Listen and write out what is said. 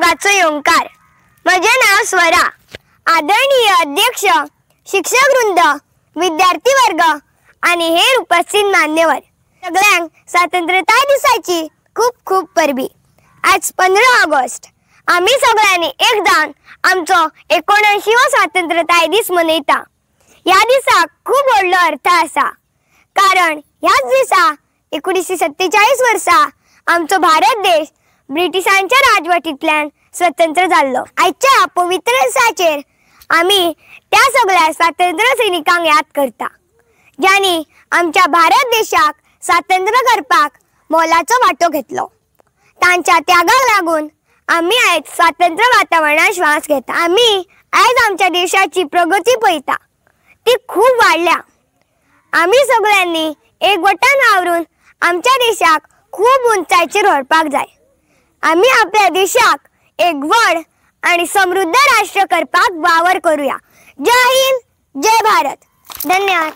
विदर्भाचो ओंकार। माझे नाव स्वरा। आदरणीय अध्यक्ष, शिक्षक वृंद, विद्यार्थी वर्ग आणि हेर उपस्थित मान्यवर सगळ्यांक स्वातंत्र्यता दिसाची खूप खूप परबी। आज 15 ऑगस्ट आम्ही सगळ्यांनी एक जावन आमचो 79वा स्वातंत्र्यता दीस मनयता। या दिसाक खूप व्हडलो अर्थ आसा, कारण ह्याच दिसा 1947 वर्सा आमचो भारत देश ब्रिटिशांच्या राजवटींतल्यान स्वतंत्र जाल्लो। आजच्या पवित्र दिसाचेर आम्ही त्या सगळ्या स्वातंत्र्य सैनिकांक याद करता, ज्यांनी आमच्या भारत देशाक स्वातंत्र्य करपाक मोलाचो वाटो घेतलो। तांच्या त्यागाक लागून आम्ही आज स्वातंत्र्य वातावरणात श्वास घेता। आम्ही आज आमच्या देशाची प्रगती पळयता, ती खूप वाढल्या। आम्ही सगळ्यांनी एकवटान वावरून आमच्या देशाक खूप उंचायचेर व्हरपाक जाय। आम्ही आपल्या देशाक एक व्हड आणि समृद्ध राष्ट्र करपाक वावर करूया। जय हिंद, जय भारत। धन्यवाद।